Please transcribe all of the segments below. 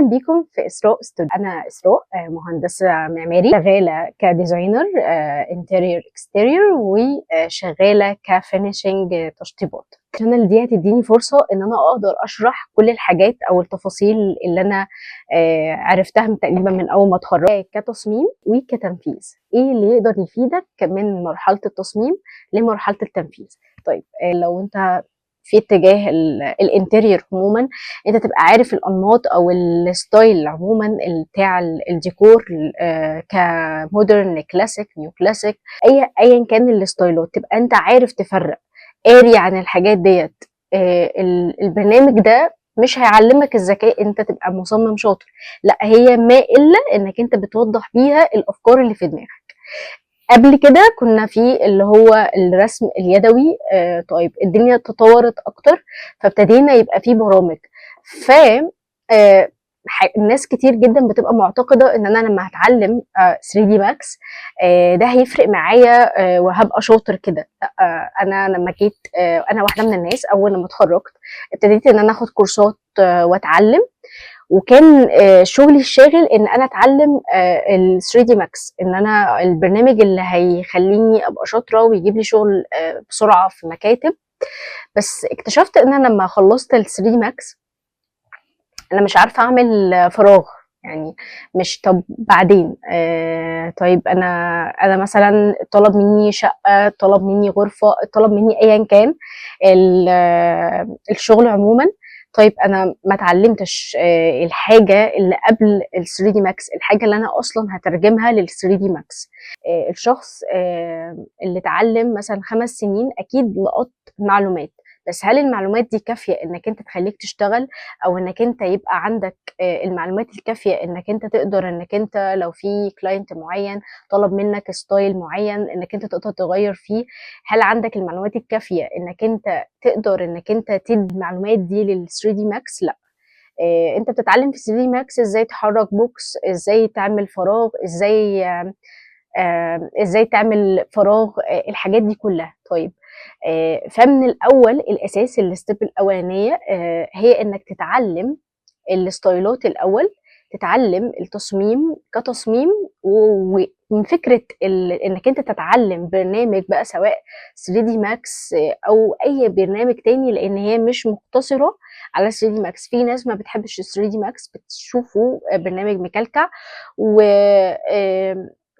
اهلا بيكم في اسراء استوديو. انا اسراء مهندسه معماري، شغاله كديزاينر انتيريور اكستيريور، وشغاله كفينيشنج تشطيبات. الشانل دي هتديني فرصه ان انا اقدر اشرح كل الحاجات او التفاصيل اللي انا عرفتها تقريبا من اول ما اتخرجت كتصميم وكتنفيذ. ايه اللي يقدر يفيدك من مرحله التصميم لمرحله التنفيذ؟ طيب لو انت في اتجاه الانتيريور عموما، انت تبقى عارف الانماط او الستايل عموما بتاع الديكور، كمودرن، كلاسيك، نيو كلاسيك، ايا كان الستايلات، تبقى انت عارف تفرق، قاري عن الحاجات ديت. البرنامج ده مش هيعلمك الذكاء انت تبقى مصمم شاطر، لا، هي ما الا انك انت بتوضح بيها الافكار اللي في دماغك. قبل كده كنا في اللي هو الرسم اليدوي، طيب الدنيا تطورت اكتر، فابتدينا يبقى في برامج. ف الناس كتير جدا بتبقى معتقده ان انا لما هتعلم 3 دي ماكس ده هيفرق معايا وهبقى شاطر كده. لا، انا لما جيت، انا واحده من الناس اول لما اتخرجت ابتديت ان انا اخد كورسات واتعلم، وكان شغلي الشاغل ان انا اتعلم ال 3 دي ماكس، ان انا البرنامج اللي هيخليني ابقى شاطره ويجيب لي شغل بسرعه في مكاتب. بس اكتشفت ان انا لما خلصت ال 3 دي ماكس انا مش عارفه اعمل فراغ. يعني مش، طب بعدين طيب انا مثلا طلب مني شقه، طلب مني غرفه، طلب مني ايا كان الشغل عموما. طيب انا ما اتعلمتش الحاجه اللي قبل ال 3 دي ماكس، الحاجه اللي انا اصلا هترجمها لل 3 دي ماكس. الشخص اللي اتعلم مثلا 5 سنين اكيد لقط معلومات، بس هل المعلومات دي كافيه انك انت تخليك تشتغل، او انك انت يبقى عندك المعلومات الكافيه انك انت تقدر انك انت لو في كلاينت معين طلب منك ستايل معين انك انت تقدر تغير فيه، هل عندك المعلومات الكافيه انك انت تقدر انك انت تدي المعلومات دي لل 3 دي ماكس؟ لا. انت بتتعلم في 3 دي ماكس ازاي تحرك بوكس، ازاي تعمل فراغ، ازاي تعمل فراغ، الحاجات دي كلها. طيب فمن الاول الاساس، الستيب الاولانيه هي انك تتعلم الستايلات الاول، تتعلم التصميم كتصميم، ومن فكره انك انت تتعلم برنامج بقى، سواء 3 دي ماكس او اي برنامج تاني، لان هي مش مقتصره على 3 دي ماكس. في ناس ما بتحبش 3 دي ماكس، بتشوفه برنامج مكلكع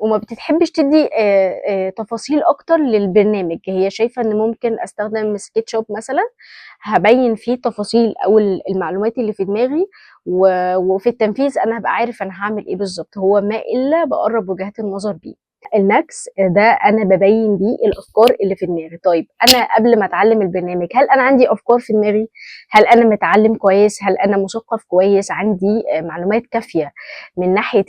وما بتحبش تدي تفاصيل اكتر للبرنامج. هي شايفه ان ممكن استخدم سكتش اب مثلا، هبين فيه تفاصيل او المعلومات اللي في دماغي، وفي التنفيذ انا هبقى عارف انا هعمل ايه بالظبط. هو ما الا بقرب وجهات النظر بيه. الماكس ده انا ببين بيه الافكار اللي في دماغي. طيب انا قبل ما اتعلم البرنامج، هل انا عندي افكار في دماغي؟ هل انا متعلم كويس؟ هل انا مثقف كويس؟ عندي معلومات كافيه من ناحيه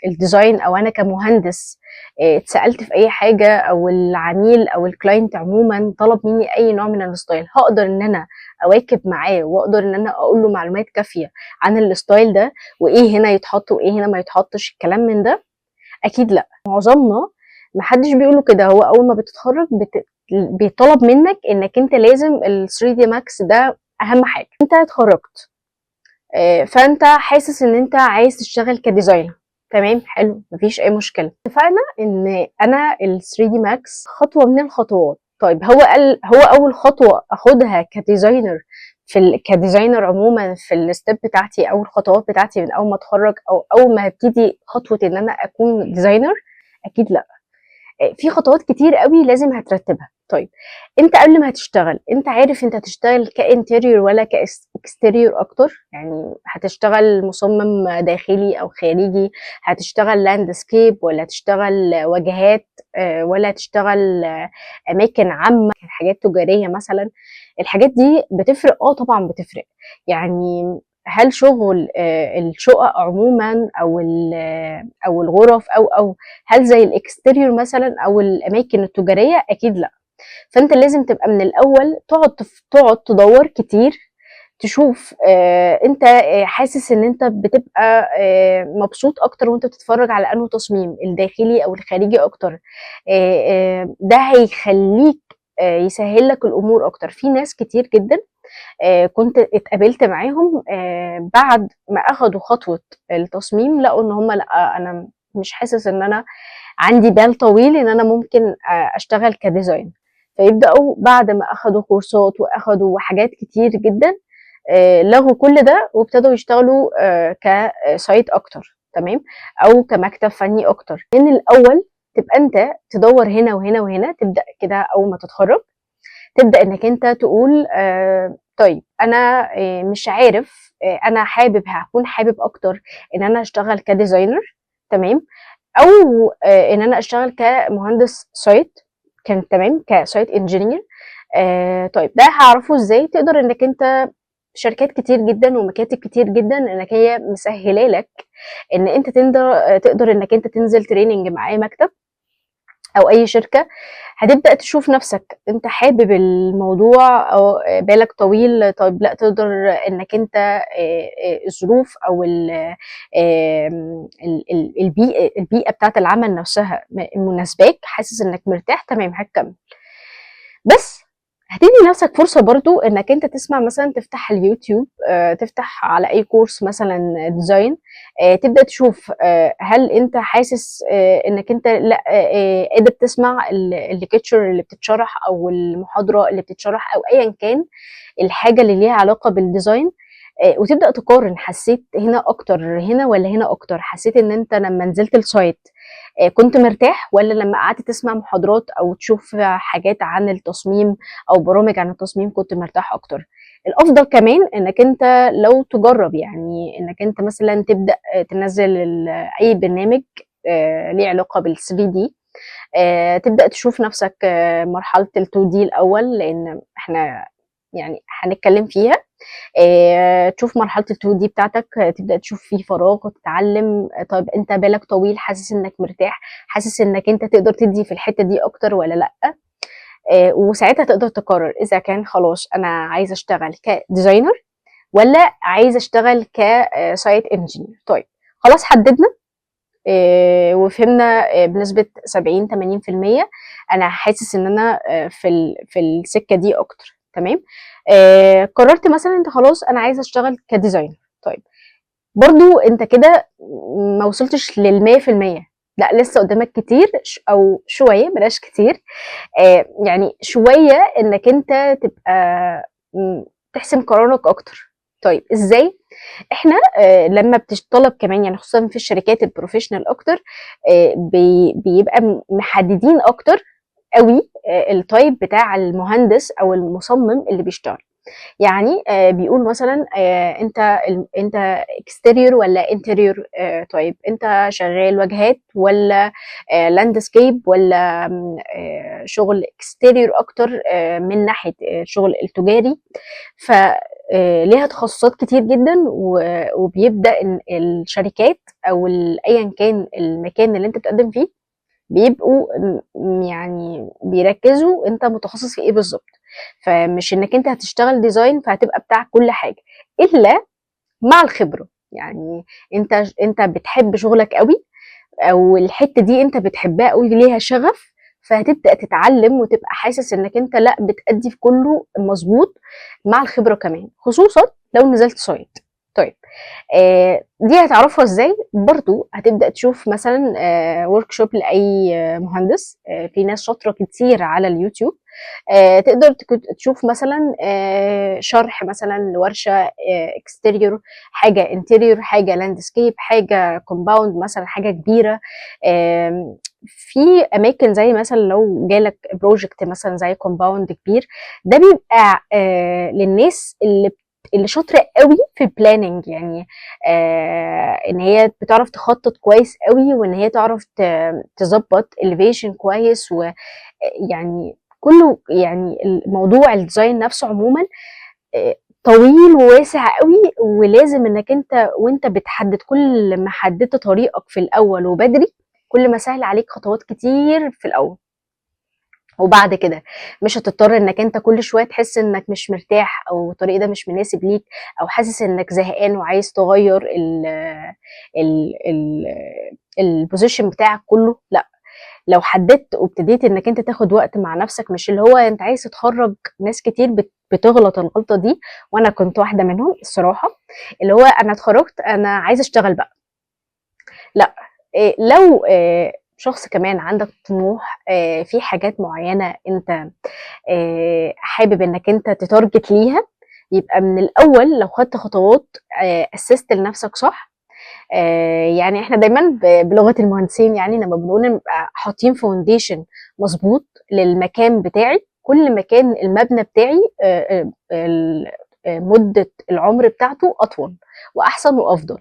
الديزاين؟ او انا كمهندس اتسالت في اي حاجه، او العميل او الكلاينت عموما طلب مني اي نوع من الستايل، هقدر ان انا اواكب معاه واقدر ان انا اقول له معلومات كافيه عن الستايل ده، وايه هنا يتحط وايه هنا ما يتحطش، الكلام من ده؟ اكيد لا. معظمنا محدش بيقوله كده. هو اول ما بتتخرج بيطلب منك انك انت لازم ال 3 دي ماكس ده اهم حاجه. انت اتخرجت فانت حاسس ان انت عايز تشتغل كديزاينر، تمام، حلو، مفيش اي مشكله. اتفقنا ان انا ال 3 دي ماكس خطوه من الخطوات. طيب هو اول خطوه اخدها كديزاينر كديزاينر عموما في الستيب بتاعتي او الخطوات بتاعتي من اول ما اتخرج، او اول ما هبتدي خطوه ان انا اكون ديزاينر؟ اكيد لا. في خطوات كتير قوي لازم هترتبها. طيب انت قبل ما هتشتغل، انت عارف انت هتشتغل كانتيريور ولا كاكستيريور اكتر؟ يعني هتشتغل مصمم داخلي او خارجي؟ هتشتغل لاندسكيب ولا هتشتغل واجهات ولا هتشتغل اماكن عامه، حاجات تجاريه مثلا؟ الحاجات دي بتفرق. طبعا بتفرق. يعني هل شغل الشقق عموما او الغرف او هل زي الاكستيريور مثلا او الاماكن التجاريه؟ اكيد لا. فانت لازم تبقى من الاول تقعد تدور كتير، تشوف انت حاسس ان انت بتبقى مبسوط اكتر وانت بتتفرج على انه تصميم الداخلي او الخارجي اكتر. ده هيخليك يسهل لك الامور اكتر. في ناس كتير جدا كنت اتقابلت معاهم بعد ما اخدوا خطوة التصميم، لقوا ان هم لا، انا مش حاسس ان انا عندي بال طويل ان انا ممكن اشتغل كديزاين. فيبداوا بعد ما اخدوا كورسات واخدوا حاجات كتير جدا لغوا كل ده وابتدوا يشتغلوا كسايت اكتر، تمام، او كمكتب فني اكتر. من الاول تبقى انت تدور هنا وهنا وهنا، تبدا كده اول ما تتخرج تبدا انك انت تقول طيب انا مش عارف، انا هكون حابب اكتر ان انا اشتغل كديزاينر، تمام، او ان انا اشتغل كمهندس سايت، كان تمام كسايت انجينير. طيب ده هعرفه ازاي؟ تقدر انك انت شركات كتير جدا ومكاتب كتير جدا انك هي مسهله لك ان انت تقدر انك انت تنزل تريننج مع اي مكتب او اي شركه. هتبدا تشوف نفسك انت حابب الموضوع او بالك طويل، طيب لا تقدر انك انت الظروف او البيئه بتاعت العمل نفسها مناسباك، حاسس انك مرتاح، تمام هتكمل. بس هتدي نفسك فرصة برضو انك انت تسمع مثلا، تفتح اليوتيوب، تفتح على اي كورس مثلا ديزاين، تبدأ تشوف هل انت حاسس انك انت لا قادر تسمع الليكتشر اللي بتتشرح او المحاضرة اللي بتتشرح او ايا كان الحاجة اللي ليها علاقة بالديزاين، وتبدأ تقارن، حسيت هنا اكتر هنا ولا هنا اكتر، حسيت ان انت لما نزلت السايت كنت مرتاح، ولا لما قعدت تسمع محاضرات او تشوف حاجات عن التصميم او برامج عن التصميم كنت مرتاح اكتر. الافضل كمان انك انت لو تجرب، يعني انك انت مثلا تبدا تنزل اي برنامج ليه علاقه بال 3 دي، تبدا تشوف نفسك مرحله ال 2 دي الاول، لان احنا يعني هنتكلم فيها. تشوف مرحلة ال2 دي بتاعتك، تبدأ تشوف فيه فراغ وتتعلم. طيب أنت بالك طويل، حاسس إنك مرتاح، حاسس إنك أنت تقدر تدّي في الحتّة دي أكتر والّا لأ؟ وساعتها تقدر تقرر إذا كان خلاص أنا عايزة أشتغل كdesigner والّا عايزة أشتغل site engineer. طيب خلاص حددنا وفهمنا بنسبة 70 80% أنا حاسس إن أنا في السكة دي أكتر، تمام. قررت مثلًا أنت خلاص أنا عايزة أشتغل كdesigner. طيب برضه أنت كده ما وصلتش لل100%، لأ لسه قدامك كتير أو شوية، بلاش كتير، يعني شوية إنك أنت تبقى تحسم قرارك أكتر. طيب إزاي؟ إحنا لمّا بتطلب كمان، يعني خصوصًا في الشركات الprofessional أكتر، بيبقى محددين أكتر أوي الtype بتاع المهندس أو المصمم اللي بيشتغل. يعني بيقول مثلًا أنت exterior والّا interior، طيب أنت شغال واجهات والّا landscape والّا شغل exterior أكتر من ناحية الشغل التجاري. ف ليها تخصصات كتير جدًا، وبيبدأ إن الشركات أو أيًا كان المكان اللي أنت بتقدم فيه بيبقوا يعني بيركزوا أنت متخصص في إيه بالضبط. فمش إنك أنت هتشتغل ديزاين فهتبقى بتاع كل حاجة، إلا مع الخبرة. يعني أنت بتحب شغلك أوي، أو الحتة دي أنت بتحبها أوي، ليها شغف، فهتبدأ تتعلم وتبقى حاسس إنك أنت لأ بتأدي في كله مضبوط مع الخبرة كمان، خصوصًا لو نزلت site. طيب دي هتعرفها إزاي؟ برضه هتبدأ تشوف مثلًا workshop لأي مهندس، في ناس شاطرة كتير على اليوتيوب، تقدر تشوف مثلًا شرح مثلًا لورشة exterior، حاجة interior، حاجة landscape، حاجة compound مثلًا، حاجة كبيرة. في أماكن زي مثلًا لو جالك project مثلًا زي compound كبير، ده بيبقى للناس اللي شاطرة أوي في الplanning، يعني إن هي بتعرف تخطط كويس أوي، وإن هي تعرف تضبط elevation كويس، ويعني كله يعني الموضوع الديزاين نفسه عمومًا طويل وواسع أوي، ولازم إنك أنت وأنت بتحدد، كل ما حددت طريقك في الأول وبدري، كل ما سهل عليك خطوات كتير في الأول. وبعد كده مش هتضطر إنك أنت كل شوية تحس إنك مش مرتاح أو الطريق ده مش مناسب ليك، أو حاسس إنك زهقان وعايز تغيّر ال الposition بتاعك كله. لأ، لو حددت وابتديت إنك أنت تاخد وقت مع نفسك، مش اللي هو أنت عايز تتخرّج. ناس كتير بتغلط الغلطة دي، وأنا كنت واحدة منهم الصراحة، اللي هو أنا اتخرجت أنا عايزة أشتغل بقى. لأ، لو شخص كمان عندك طموح في حاجات معينة أنت حابب إنك أنت تتارجت ليها، يبقى من الأول لو خدت خطوات أسست لنفسك صح. يعني احنا دايما بلغة المهندسين يعني لما بنقول نبقى حاطين فاونديشن مظبوط للمكان بتاعي، كل مكان المبنى بتاعي مدة العمر بتاعته أطول وأحسن وأفضل.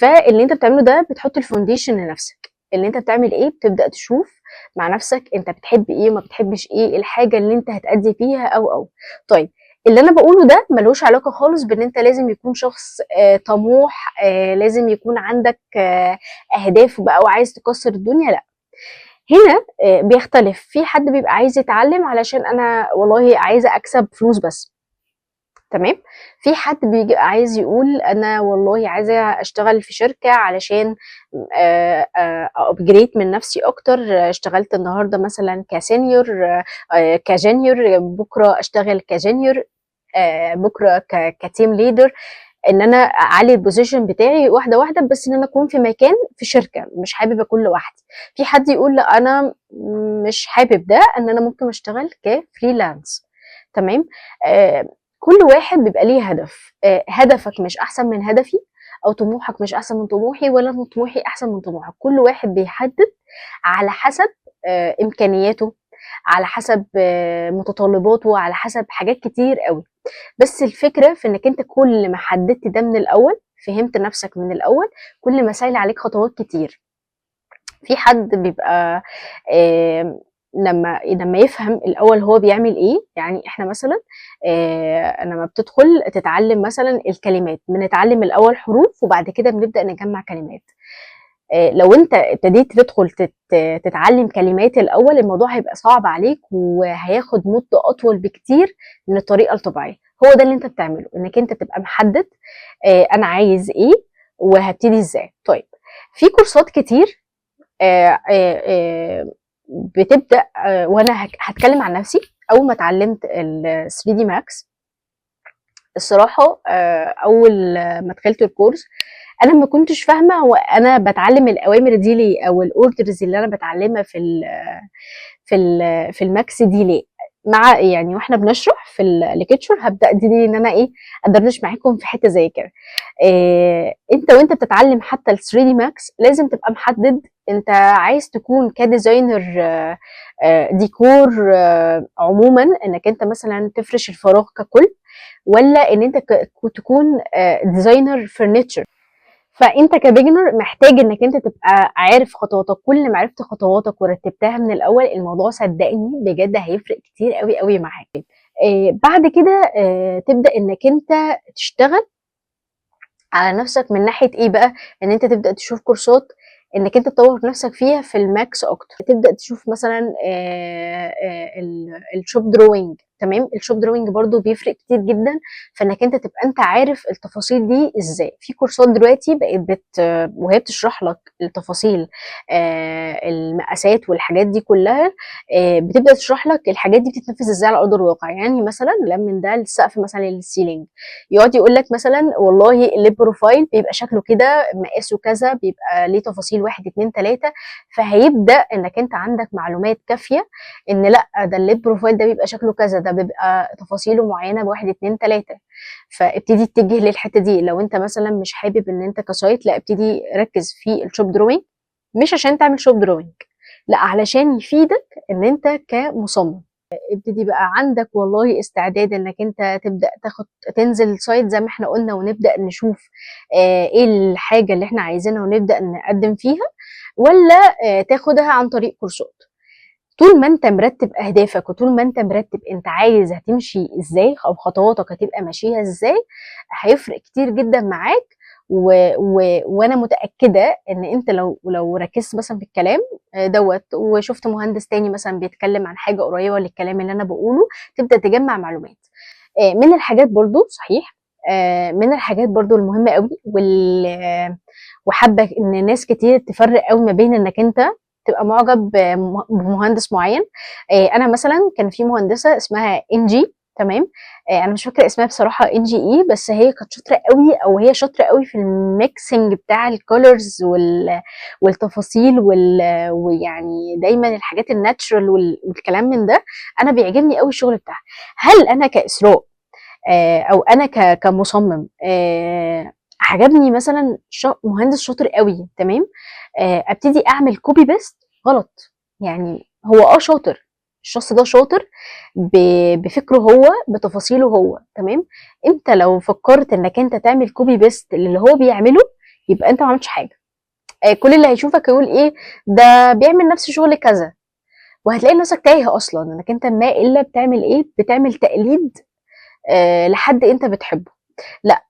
فاللي انت بتعمله ده بتحط الفاونديشن لنفسك. اللي انت بتعمل ايه، بتبدأ تشوف مع نفسك انت بتحب ايه وما بتحبش ايه، الحاجة اللي انت هتأدي فيها او. طيب، اللي انا بقوله ده ملوش علاقة خالص بان انت لازم يكون شخص طموح، لازم يكون عندك اهداف بقى وعايز تكسر الدنيا، لا. هنا بيختلف. في حد بيبقى عايز يتعلم علشان انا والله عايزة اكسب فلوس بس، تمام. في حد بيجي عايز يقول انا والله عايزه اشتغل في شركه علشان ابجريد من نفسي اكتر. اشتغلت النهارده مثلا كسينيور، كجونيور، بكره اشتغل كجونيور، بكره كتيم ليدر، ان انا اعلي البوزيشن بتاعي واحده واحده، بس ان انا اكون في مكان في شركه، مش حابب اكون لوحدي. في حد يقول لا انا مش حابب ده، ان انا ممكن اشتغل كفريلانس، تمام. كل واحد بيبقى ليه هدف. هدفك مش احسن من هدفي، او طموحك مش احسن من طموحي، ولا إن طموحي احسن من طموحك. كل واحد بيحدد على حسب امكانياته، على حسب متطلباته، على حسب حاجات كتير قوي. بس الفكرة في انك انت كل ما حددت ده من الاول، فهمت نفسك من الاول، كل ما سهل عليك خطوات كتير. في حد بيبقى لما يفهم الاول هو بيعمل ايه. يعني احنا مثلا لما بتدخل تتعلم مثلا الكلمات، بنتعلم الاول حروف وبعد كده بنبدا نجمع كلمات. لو انت ابتديت تدخل تتعلم كلمات الاول، الموضوع هيبقى صعب عليك وهياخد مده اطول بكتير من الطريقه الطبيعيه. هو ده اللي انت بتعمله، انك انت تبقى محدد انا عايز ايه وهبتدي ازاي. طيب، في كورسات كتير بتبدا. وانا هتكلم عن نفسي. اول ما اتعلمت ال 3 دي ماكس الصراحه، اول ما دخلت الكورس انا ما كنتش فاهمه هو انا بتعلم الاوامر دي ليه، او الاوردرز اللي انا بتعلمها في الماكس دي ليه. مع يعني واحنا بنشرح في الليكتشر هبدا دي ان انا ايه، ادردش معاكم في حته زي كده. انت وانت بتتعلم حتى ال 3 دي ماكس لازم تبقى محدد انت عايز تكون كديزاينر ديكور عموما، انك انت مثلا تفرش الفراغ ككل، ولا ان انت تكون ديزاينر فرنتشر. فانت كبيجنر محتاج انك انت تبقى عارف خطواتك. كل ما عرفت خطواتك ورتبتها من الاول، الموضوع صدقني بجد هيفرق كتير قوي قوي معاك. بعد كده تبدا انك انت تشتغل على نفسك من ناحيه ايه بقى، ان انت تبدا تشوف كورسات انك انت تطور نفسك فيها في الماكس اكتر. تبدا تشوف مثلا الشوب دروينج، تمام. الشوب دروينج برضو بيفرق كتير جدا، فانك انت تبقى انت عارف التفاصيل دي ازاي. في كورسات دلوقتي بقت وهي بتشرح لك التفاصيل، المقاسات والحاجات دي كلها، بتبدا تشرح لك الحاجات دي بتتنفذ ازاي على ارض الواقع. يعني مثلا من ده السقف مثلا للسيلينج، يقعد يقول لك مثلا والله الليب بروفايل بيبقى شكله كده، مقاسه كذا، بيبقى ليه تفاصيل 1 2 3. فهيبدا انك انت عندك معلومات كافيه ان لا، ده الليب بروفايل ده بيبقى شكله كذا، ده بيبقى تفاصيله معينه ب1 2 3. فابتدي تتجه للحته دي. لو انت مثلا مش حابب ان انت كسايت، لا، ابتدي ركز في الشوب دروينج، مش عشان تعمل شوب دروينج، لا، علشان يفيدك ان انت كمصمم. ابتدي بقى عندك والله استعداد انك انت تبدا تنزل سايت زي ما احنا قلنا، ونبدا نشوف ايه الحاجه اللي احنا عايزينها ونبدا نقدم فيها، ولا تاخدها عن طريق كورسات. طول ما انت مرتب اهدافك، وطول ما انت مرتب انت عايز هتمشي ازاي او خطواتك هتبقى ماشيها ازاي، هيفرق كتير جدا معاك. وانا متاكده ان انت لو ركزت مثلا في الكلام دوت، وشفت مهندس تاني مثلا بيتكلم عن حاجه قريبه للكلام اللي انا بقوله، تبدا تجمع معلومات. من الحاجات برضو صحيح، من الحاجات برضو المهمه قوي وحابه ان ناس كتير تفرق قوي ما بين انك انت تبقى معجب بمهندس معين. انا مثلا كان في مهندسه اسمها انجي، تمام. انا مش فاكره اسمها بصراحه NGE، بس هي كانت شاطره قوي، او هي شاطره قوي في الميكسنج بتاع الكولرز والتفاصيل ويعني دايما الحاجات الناتشرال والكلام من ده. انا بيعجبني قوي الشغل بتاعها. هل انا كاسراء او انا كمصمم عجبني مثلا مهندس شاطر قوي، تمام، ابتدي اعمل كوبي بيست؟ غلط. يعني هو شاطر، الشخص ده شاطر بفكره هو، بتفاصيله هو، تمام. انت لو فكرت انك انت تعمل كوبي بيست اللي هو بيعمله، يبقى انت ما عملتش حاجه. كل اللي هيشوفك يقول ايه ده بيعمل نفس شغل كذا، وهتلاقي نفسك تايه اصلا انك انت ما الا بتعمل ايه، بتعمل تقليد لحد انت بتحبه. لا.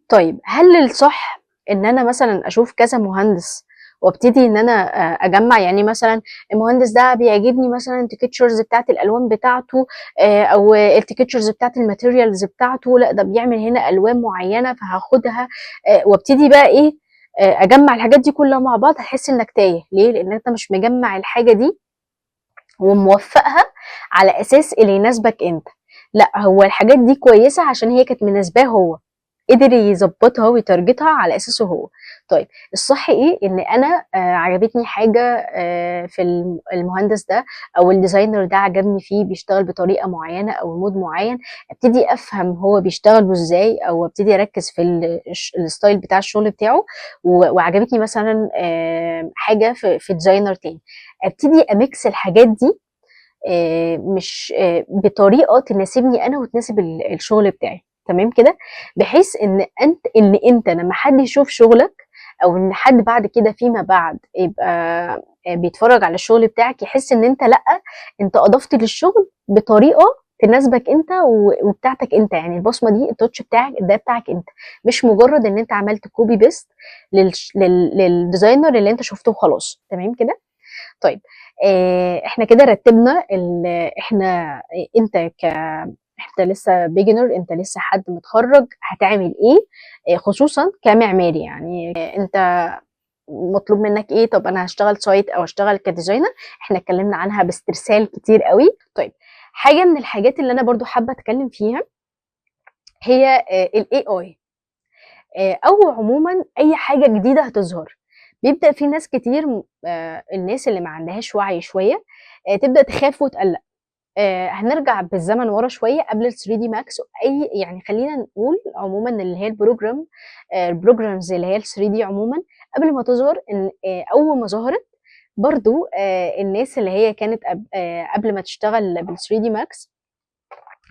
طيب هل الصح ان انا مثلا اشوف كذا مهندس وابتدي ان انا اجمع؟ يعني مثلا المهندس ده بيعجبني مثلا التكتشرز بتاعت الالوان بتاعته، او التكتشرز بتاعت الماتيريالز بتاعته، لا ده بيعمل هنا الوان معينه فهاخدها، وابتدي بقى ايه، اجمع الحاجات دي كلها مع بعض. هتحس انك تايه ليه؟ لان انت مش مجمع الحاجه دي وموفقها على اساس اللي يناسبك انت. لا، هو الحاجات دي كويسه عشان هي كانت مناسباه هو، قدر يظبطها ويتارجتها على اساسه هو. طيب الصح ايه؟ ان انا عجبتني حاجه في المهندس ده او الديزاينر ده، عجبني فيه بيشتغل بطريقه معينه او مود معين، ابتدي افهم هو بيشتغل ازاي، او ابتدي اركز في الستايل بتاع الشغل بتاعه. وعجبتني مثلا حاجه في ديزاينر تاني، ابتدي اميكس الحاجات دي مش بطريقه تناسبني انا وتناسب الشغل بتاعي، تمام كده. بحيث ان انت لما حد يشوف شغلك، او ان حد بعد كده فيما بعد يبقى بيتفرج على الشغل بتاعك، يحس ان انت لا، انت اضفت للشغل بطريقه تناسبك انت وبتاعتك انت. يعني البصمه دي، التوتش بتاعك ده بتاعك انت، مش مجرد ان انت عملت كوبي بيست للديزاينر اللي انت شفته وخلاص، تمام كده. طيب احنا كده رتبنا احنا انت انت لسه بيجنر، انت لسه حد متخرج، هتعمل ايه خصوصا كمعماري؟ يعني انت مطلوب منك ايه؟ طب انا هشتغل سايت او هشتغل كديزاينر، احنا اتكلمنا عنها باسترسال كتير قوي. طيب حاجه من الحاجات اللي انا برضو حابه اتكلم فيها هي الاي اي، او عموما اي حاجه جديده هتظهر. بيبدا في ناس كتير، الناس اللي ما عندهاش وعي شويه تبدا تخاف وتقلق. هنرجع بالزمن ورا شويه قبل ال 3 دي ماكس، اي يعني خلينا نقول عموما اللي هي البروجرامز اللي هي ال 3 دي عموما، قبل ما تظهر، ان اول ما ظهرت برضو الناس اللي هي كانت قبل ما تشتغل بال 3 دي ماكس،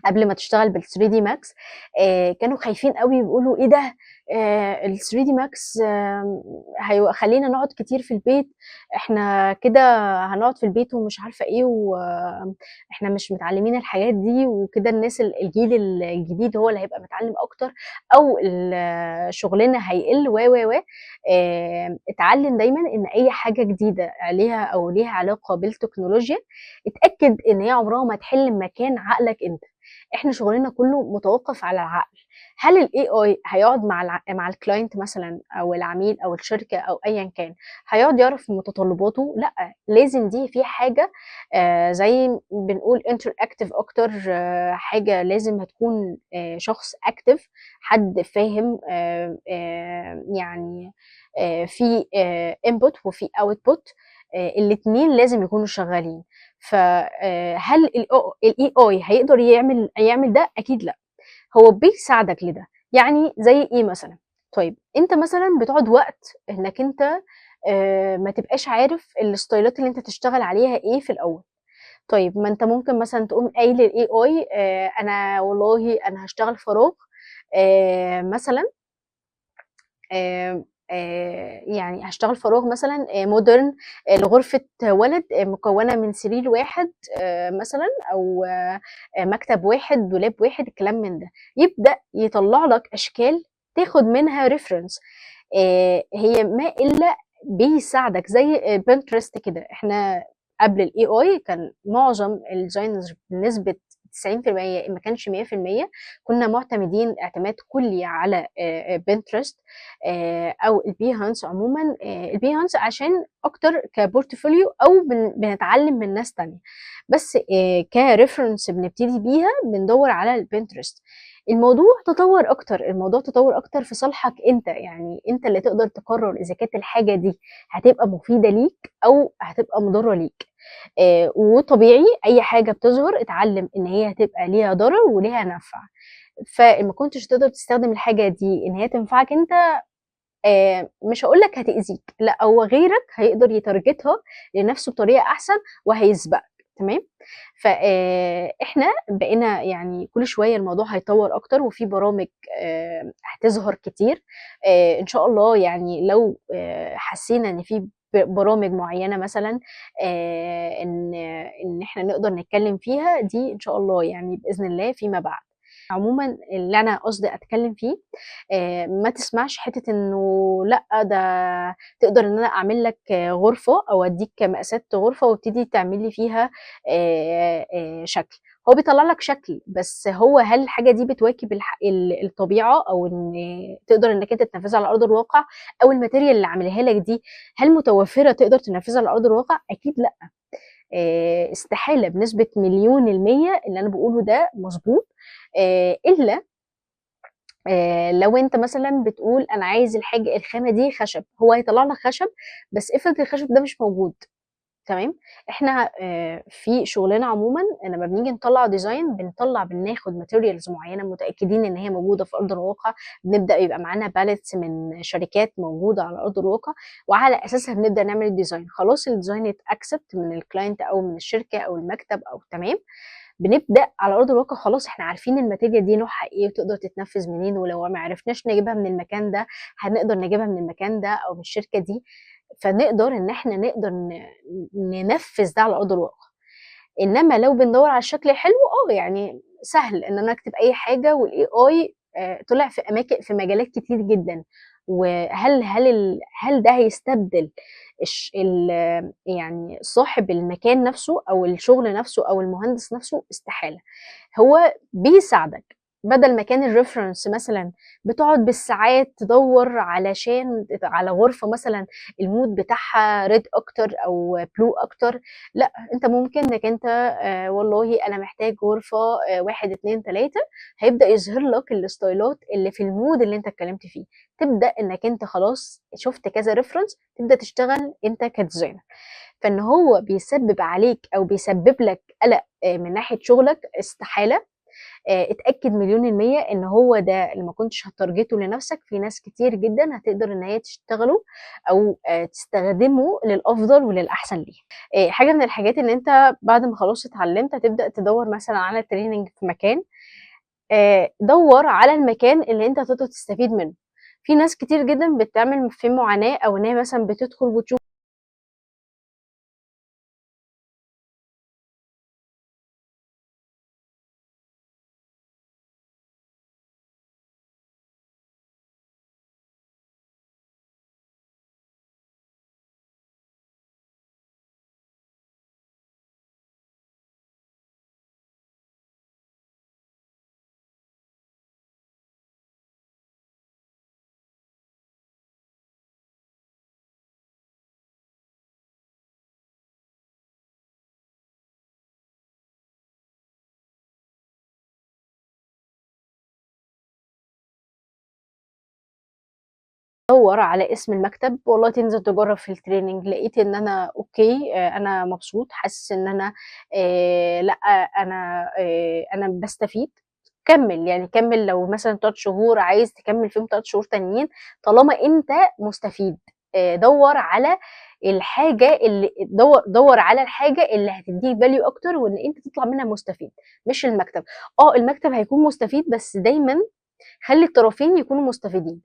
قبل ما تشتغل بال 3 دي ماكس كانوا خايفين قوي، بيقولوا ايه ده، ال 3 دي ماكس هيخلينا نقعد كتير في البيت، احنا كده هنقعد في البيت ومش عارفه ايه، واحنا مش متعلمين الحاجات دي وكده. الناس الجيل الجديد هو اللي هيبقى متعلم اكتر، او شغلنا هيقل و اتعلم دايما ان اي حاجه جديده عليها او ليها علاقه بالتكنولوجيا، اتاكد ان هي عمرها ما تحل مكان عقلك انت. احنا شغلنا كله متوقف على العقل. هل الاي اي هيقعد مع الكلاينت مثلا او العميل او الشركه او ايا كان، هيقعد يعرف متطلباته؟ لا، لازم دي في حاجه زي بنقول انتر اكتف اكتر، حاجه لازم هتكون شخص اكتف، حد فاهم يعني في انبوت وفي اوتبوت، الاتنين لازم يكونوا شغالين. فهل الاي اي هيقدر يعمل ده؟ اكيد لا. هو بيساعدك لده. يعني زي ايه مثلا؟ طيب انت مثلا بتقعد وقت انك انت ما تبقاش عارف الستايلات اللي انت تشتغل عليها ايه في الاول. طيب ما انت ممكن مثلا تقوم قايل للاي اي انا والله انا هشتغل فراغ مثلا، يعني هاشتغل فراغ مثلًا modern لغرفة ولد مكوّنة من سرير واحد مثلًا، أو مكتب واحد، دولاب واحد، الكلام من ده. يبدأ يطلّع لك أشكال تاخد منها reference، هي ما إلا بيساعدك زي Pinterest كده. إحنا قبل الAI كان معظم الdesigners بنسبة 90% إن ما كانش 100% كنا معتمدين اعتماد كلي على بنترست أو البيهانس عموما. البيهانس عشان أكتر كبورتفوليو أو بنتعلم من ناس تانية، بس كريفرنس بنبتدي بيها بندور على البنترست. الموضوع تطور اكتر في صالحك انت، يعني انت اللي تقدر تقرر اذا كانت الحاجه دي هتبقى مفيده ليك او هتبقى مضره ليك. وطبيعي اي حاجه بتظهر اتعلم ان هي هتبقى ليها ضرر وليها نفع، فما كنتش تقدر تستخدم الحاجه دي ان هي تنفعك انت، مش هقول لك هتأذيك، لا هو غيرك هيقدر يتارجتها لنفسه بطريقه احسن وهيسبقك. تمام. فاحنا بقينا يعني كل شويه الموضوع هيطور اكتر وفي برامج هتظهر كتير. ان شاء الله يعني لو حسينا ان في برامج معينه مثلا ان احنا نقدر نتكلم فيها دي ان شاء الله يعني باذن الله فيما بعد. عموما اللي انا قصدي اتكلم فيه ما تسمعش حته انه لا ده تقدر ان انا اعمل لك غرفه او اديك مقاسات غرفه وابتدي تعمل لي فيها شكل. هو بيطلع لك شكل، بس هو هل الحاجه دي بتواكب الطبيعه او ان تقدر انك انت تنفذها على ارض الواقع، او الماتيريال اللي عاملها لك دي هل متوفره تقدر تنفذها على ارض الواقع؟ اكيد لا. استحاله بنسبه مليون المية اللي انا بقوله ده مظبوط. الا لو انت مثلا بتقول انا عايز الحاجه الخامه دي خشب، هو هيطلع لك خشب، بس افرض الخشب ده مش موجود. تمام. احنا في شغلنا عموما لما بنيجي نطلع ديزاين بناخد ماتيريالز معينه متاكدين ان هي موجوده في ارض الواقع، بنبدا يبقى معانا باليتس من شركات موجوده على ارض الواقع، وعلى اساسها بنبدا نعمل الديزاين. خلاص الديزاين اتاكسبت من الكلاينت او من الشركه او المكتب او تمام، بنبدا على ارض الواقع خلاص احنا عارفين الماتيريال دي نوعها ايه وتقدر تتنفذ منين، ولو ما عرفناش نجيبها من المكان ده هنقدر نجيبها من المكان ده او من الشركه دي، فنقدر ان احنا ننفذ ده على ارض الواقع. انما لو بندور على الشكل الحلو يعني سهل ان انا اكتب اي حاجه والاي اي طلع في اماكن في مجالات كتير جدا. هل ده هيستبدل يعني صاحب المكان نفسه او الشغل نفسه او المهندس نفسه؟ استحاله. هو بيساعدك، بدل ما كان الريفرنس مثلا بتقعد بالساعات تدور على غرفه مثلا المود بتاعها ريد اكتر او بلو اكتر، لا انت ممكن انك انت والله انا محتاج غرفه 1 2 3، هيبدا يظهر لك الستايلات اللي في المود اللي انت اتكلمت فيه. تبدا انك انت خلاص شفت كذا ريفرنس تبدا تشتغل انت كديزاينر. فان هو بيسبب عليك او بيسبب لك قلق من ناحيه شغلك، استحاله. اتاكد مليون الميه ان هو ده اللي ما كنتش هتارجته لنفسك، في ناس كتير جدا هتقدر ان هي تشتغله او تستخدمه للافضل وللاحسن ليه. حاجه من الحاجات ان انت بعد ما خلاص اتعلمت هتبدا تدور مثلا على تريننج في مكان. دور على المكان اللي انت هتقدر تستفيد منه. في ناس كتير جدا بتعمل في معاناه او ان هي مثلا بتدخل وتشوف دور على اسم المكتب، والله تنزل تجرب في التريننج لقيت ان انا اوكي، انا مبسوط حاسس ان انا لا انا بستفيد، كمل يعني كمل. لو مثلا 3 شهور عايز تكمل فيهم 3 شهور تانيين طالما انت مستفيد. دور على الحاجه اللي دور على الحاجه اللي هتديك فاليو اكتر وان انت تطلع منها مستفيد، مش المكتب. المكتب هيكون مستفيد بس دايما خلي الطرفين يكونوا مستفيدين.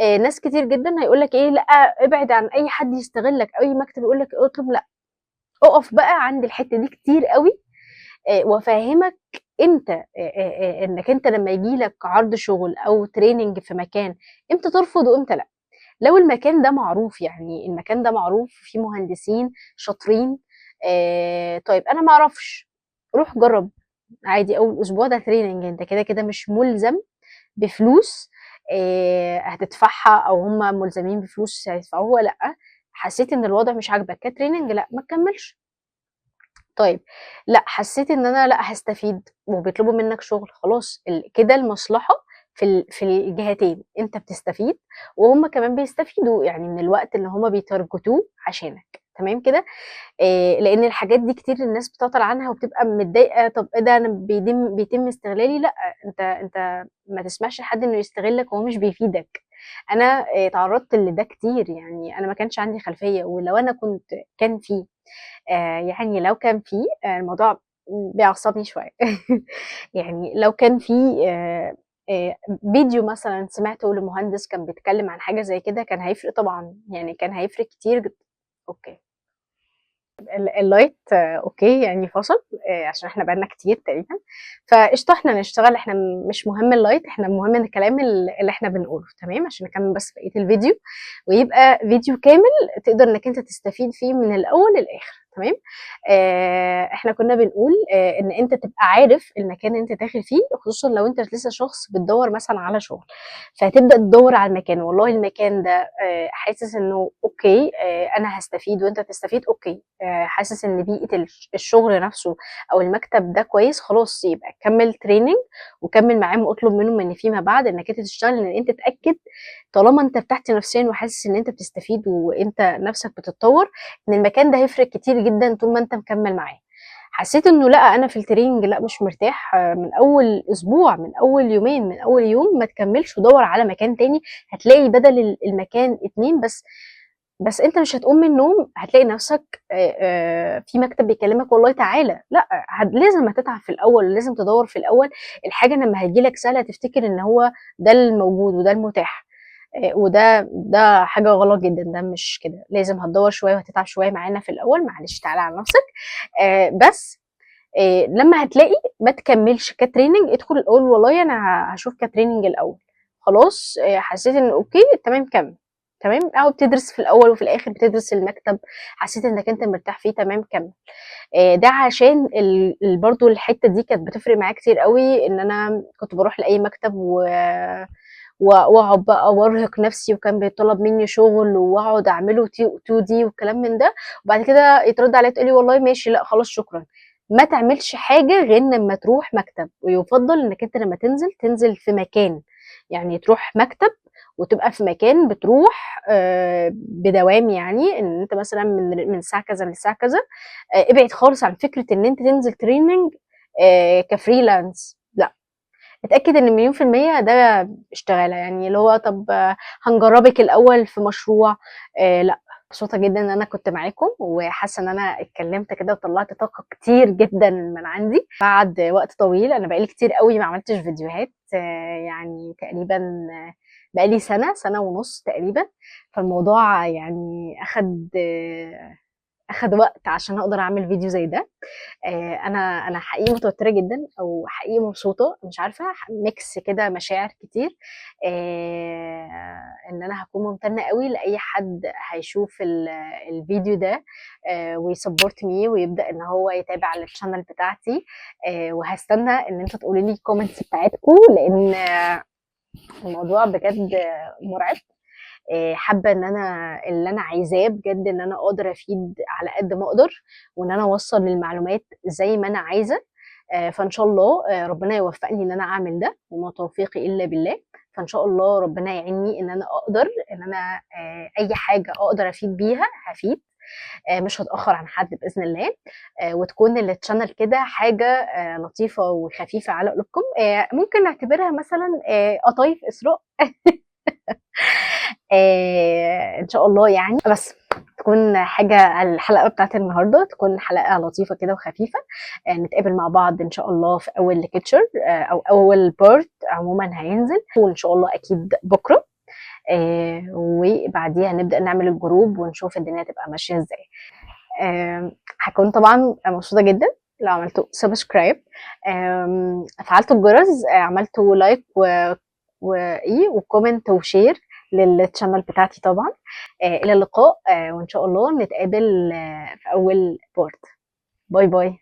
ناس كتير جدا هيقول لك ايه لا ابعد عن اي حد يستغلك، اي مكتب يقول لك اطلب، لا اقف بقى عند الحته دي كتير قوي. وافهمك امتى انك انت لما يجي لك عرض شغل او تريننج في مكان امتى ترفض وامتى لا. لو المكان ده معروف، يعني المكان ده معروف فيه مهندسين شاطرين، طيب انا ما اعرفش، روح جرب. عادي اول اسبوع ده تريننج، انت كده كده مش ملزم بفلوس هتدفعها، او هم ملزمين بفلوس هيدفعوها، لا. حسيت ان الوضع مش عاجبك كتريننج، لا ما تكملش. طيب لأ، حسيت إن أنا لأ هاستفيد وبيطلبوا منّك شغل، خلاص كده المصلحة في الجهتين، أنت بتستفيد وهُم كمان بيستفيدوا، يعني من الوقت اللي هُم بيتارجتوه عشانك، تمام كده؟ لإن الحاجات دي كتير الناس بتعطل عنها وبتبقى متضايقة، طب إيه ده، أنا بيتم استغلالي، لأ، أنت ما تسمحش لحد إنه يستغلك وهو مش بيفيدك. أنا اتعرضت لده كتير، يعني أنا ما كانش عندي خلفية، ولو أنا كان في يعني لو كان في الموضوع بيعصبني شوية يعني لو كان في فيديو مثلًا سمعته لمهندس كان بيتكلم عن حاجة زي كده، كان هيفرق طبعًا، يعني كان هيفرق كتير أوكي. اللايت أوكي، يعني فصل عشان إحنا بقى لنا كتير تقريبًا، فقشطة إحنا نشتغل، إحنا مش مهم اللايت، إحنا المهم إن الكلام اللي إحنا بنقوله، تمام، عشان نكمّل بس بقية الفيديو، ويبقى فيديو كامل تقدر إنك أنت تستفيد فيه من الأول للآخر، تمام. إحنا كنا بنقول إن أنت تبقى عارف المكان اللي أنت داخل فيه، خصوصًا لو أنت لسه شخص بتدوّر مثلًا على شغل، فتبدأ تدوّر على المكان، والله المكان ده حاسس إنه أوكي، أنا هاستفيد وأنت تستفيد، أوكي. حاسس إن بيئة الشغل نفسه أو المكتب ده كويس، خلاص يبقى كمّل training وكمّل معاهم، واطلب منهم إن فيما بعد إنك أنت تشتغل، إن أنت اتأكد طالما أنت ارتحت نفسيًا وحاسس إن أنت بتستفيد وأنت نفسك بتتطور، إن المكان ده هيفرق كتير جدًا طول ما أنت مكمّل معاه. حسيت إنه لأ، أنا في الtraining لأ مش مرتاح، من أول أسبوع، من أول يومين، من أول يوم ما تكمّلش ودوّر على مكان تاني، هتلاقي بدل المكان 2 بس أنت مش هتقوم من النوم هتلاقي نفسك في مكتب بيكلمك والله تعالَ، لأ، لازم هتتعب في الأول، ولازم تدوّر في الأول، الحاجة لمّا هتيجي لك سهلة هتفتكر إن هو ده الموجود وده المتاح، وده حاجة غلط جدًا، ده مش كده، لازم هتدوّر شوية وهتتعب شوية معانا في الأول، معلش تعالَ على نفسك، بس لمّا هتلاقي ما تكمّلش كtraining، ادخل قُل والله أنا هاشوف كtraining الأول، خلاص حسّيت إن أوكي، تمام كمّل، تمام، أهو بتدرس في الأول وفي الآخر بتدرس المكتب، حسّيت إنّك أنت مرتاح فيه، تمام كمّل. ده عشان برضه الحتّة دي كانت بتفرق معايا كتير أوي، إن أنا كنت باروح لأي مكتب وأقعد بقى وأرهق نفسي، وكان بيتطلب منّي شغل وأقعد أعمله 2D وكلام من ده، وبعد كده يترد عليَّ تقول لي والله ماشي، لأ خلاص شكرًا. ما تعملش حاجة غير لمّا تروح مكتب، ويُفضّل إنّك أنت لمّا تنزل في مكان، يعني تروح مكتب وتبقى في مكان بتروح بدوام، يعني إن أنت مثلًا من الساعة كذا للساعة كذا، ابعد خالص عن فكرة إن أنت تنزل training كfreelance، لأ. اتأكد إن مليون في المِيّة ده اشتغالة، يعني اللي هو طَب هنجرّبِك الأول في مشروع، لأ. مبسوطة جدًا إن أنا كنت معاكم، وحاسة إن أنا اتكلّمت كده وطلّعت طاقة كتير جدًا من عندي، بعد وقت طويل، أنا بقى لي كتير أوي ما عملتش فيديوهات، يعني تقريبًا بقى لي سَنة ونُص تقريبًا، فالموضوع يعني أخَد وقت عشان أقدر أعمل فيديو زي ده. أنا حقيقي متوترة جدًا، أو حقيقي مبسوطة، مش عارفة، ميكس كده مشاعر كتير، إن أنا هاكون ممتنة أوي لأي حد هيشوف الفيديو ده ويsupport me ويبدأ إن هو يتابع الchannel بتاعتي، وهاستنى إن أنتم تقولوا لي الcomments بتاعتكم، لإن الموضوع بجد مُرعب. حابة إن أنا اللي أنا عايزاه بجد إن أنا أقدر أفيد على قد ما أقدر، وإن أنا أوصّل المعلومات زي ما أنا عايزة، فإن شاء الله ربنا يوفّقني إن أنا أعمل ده، وما توفيقي إلا بالله، فإن شاء الله ربنا يعينّي إن أنا أقدر إن أنا أي حاجة أقدر أفيد بيها هافيد، مش هاتأخّر عن حد بإذن الله، وتكون الchannel كده حاجة لطيفة وخفيفة على قلوبكم، ممكن نعتبرها مثلًا قطايف إسراء إن شاء الله يعني، بس تكون حاجة الحلقة بتاعة النهارده تكون حلقة لطيفة كده وخفيفة، نتقابل مع بعض إن شاء الله في أول lecture أو أول part عمومًا هينزل، وإن شاء الله أكيد بُكرة، وبعديها نبدأ نعمل الجروب ونشوف الدنيا هتبقى ماشية إزاي. هاكون طبعًا مبسوطة جدًا لو عملتوا subscribe، فعلتوا الجرس، عملتوا like وcomment وshare للchannel بتاعتي طبعًا. إلى اللقاء، وإن شاء الله نتقابل في أول part. باي باي.